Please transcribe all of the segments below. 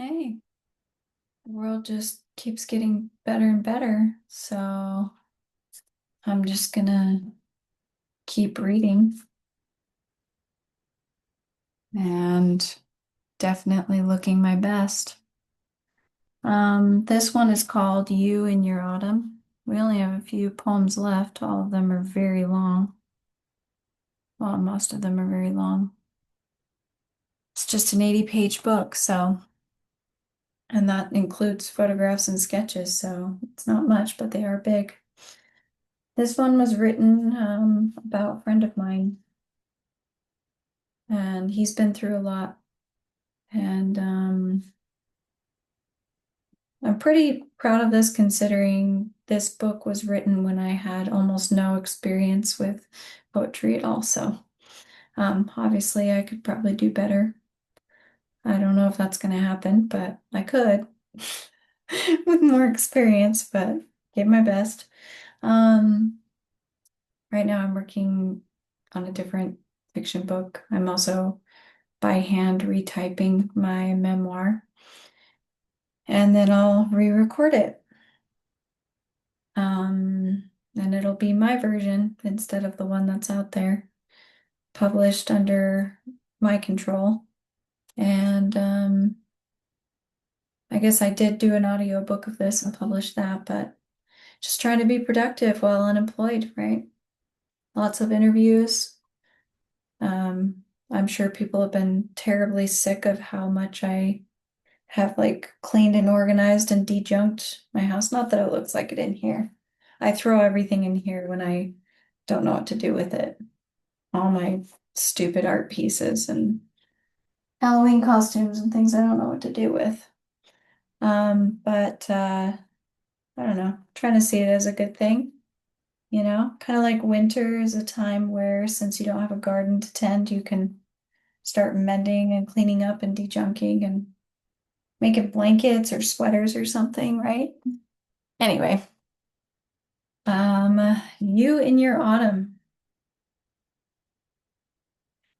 Hey, the world just keeps getting better and better. So I'm just gonna keep reading and definitely looking my best. This one is called You in Your Autumn. We only have a few poems left. All of them are very long. Well, most of them are very long. It's just an 80-page book, and that includes photographs and sketches, so it's not much, but they are big. This one was written about a friend of mine, and he's been through a lot. And I'm pretty proud of this considering this book was written when I had almost no experience with poetry at all. So obviously, I could probably do better. I don't know if that's going to happen, but I could with more experience, but gave my best. Um, right now, I'm working on a different fiction book. I'm also by hand retyping my memoir, and then I'll re-record it. And it'll be my version instead of the one that's out there, published under my control. And I guess I did do an audiobook of this and publish that, but just trying to be productive while unemployed, right? Lots of interviews. I'm sure people have been terribly sick of how much I have like cleaned and organized and dejunked my house. Not that it looks like it in here. I throw everything in here when I don't know what to do with it. All my stupid art pieces and Halloween costumes and things I don't know what to do with. But I don't know, trying to see it as a good thing, kind of like winter is a time where since you don't have a garden to tend, you can start mending and cleaning up and dejunking and making blankets or sweaters or something, right? Anyway, you in your autumn.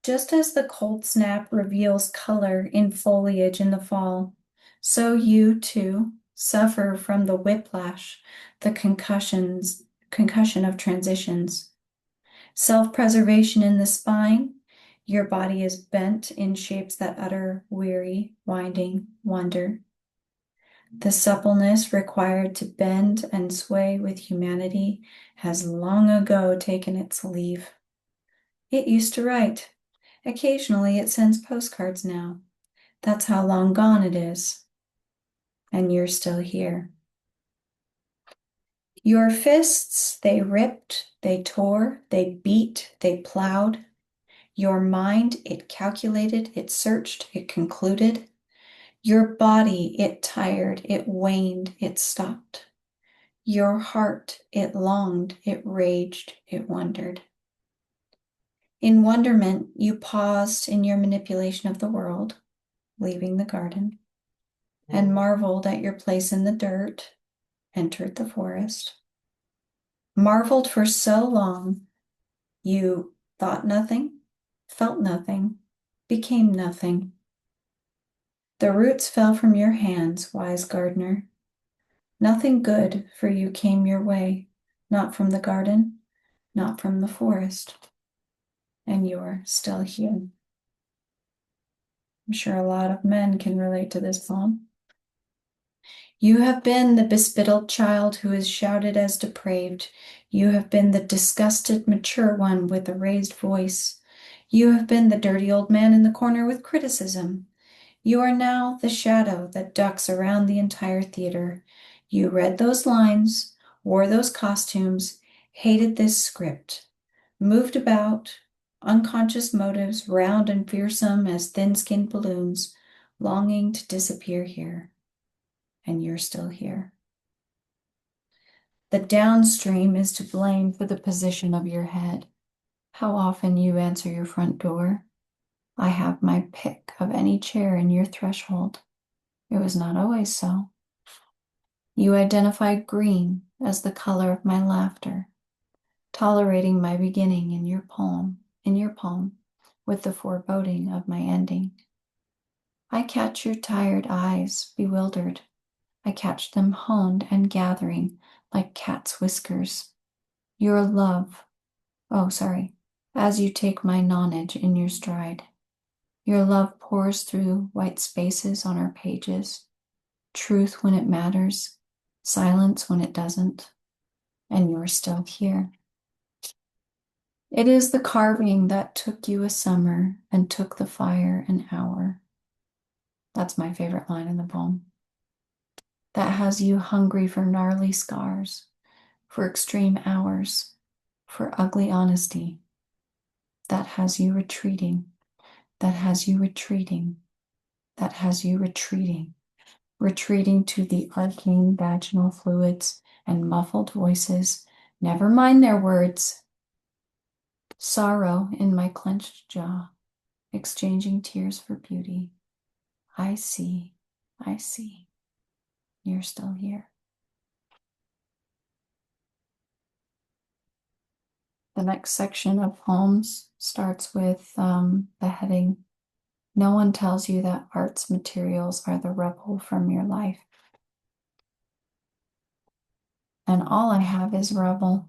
Just as the cold snap reveals color in foliage in the fall, so you too suffer from the whiplash, the concussion of transitions. Self-preservation in the spine, your body is bent in shapes that utter weary, winding wonder. The suppleness required to bend and sway with humanity has long ago taken its leave. It used to write. Occasionally it sends postcards now. That's how long gone it is. And you're still here. Your fists, they ripped, they tore, they beat, they plowed. Your mind, it calculated, it searched, it concluded. Your body, it tired, it waned, it stopped. Your heart, it longed, it raged, it wondered. In wonderment, you paused in your manipulation of the world, leaving the garden, and marveled at your place in the dirt, entered the forest. Marveled for so long, you thought nothing, felt nothing, became nothing. The roots fell from your hands, wise gardener. Nothing good for you came your way, not from the garden, not from the forest, and you're still here. I'm sure a lot of men can relate to this poem. You have been the bespittled child who is shouted as depraved. You have been the disgusted mature one with a raised voice. You have been the dirty old man in the corner with criticism. You are now the shadow that ducks around the entire theater. You read those lines, wore those costumes, hated this script, moved about, unconscious motives round and fearsome as thin-skinned balloons, longing to disappear here. And you're still here. The downstream is to blame for the position of your head. How often you answer your front door. I have my pick of any chair in your threshold. It was not always so. You identify green as the color of my laughter, tolerating my beginning in your poem, with the foreboding of my ending. I catch your tired eyes, bewildered. I catch them honed and gathering like cat's whiskers. Your love, oh, sorry, as you take my nonage in your stride. Your love pours through white spaces on our pages, truth when it matters, silence when it doesn't, and you're still here. It is the carving that took you a summer and took the fire an hour. That's my favorite line in the poem. That has you hungry for gnarly scars, for extreme hours, for ugly honesty. That has you retreating, that has you retreating, that has you retreating, retreating to the arcane vaginal fluids and muffled voices. Never mind their words. Sorrow in my clenched jaw, exchanging tears for beauty. I see, you're still here. The next section of poems starts with the heading, No one tells you that art's materials are the rubble from your life. And all I have is rubble.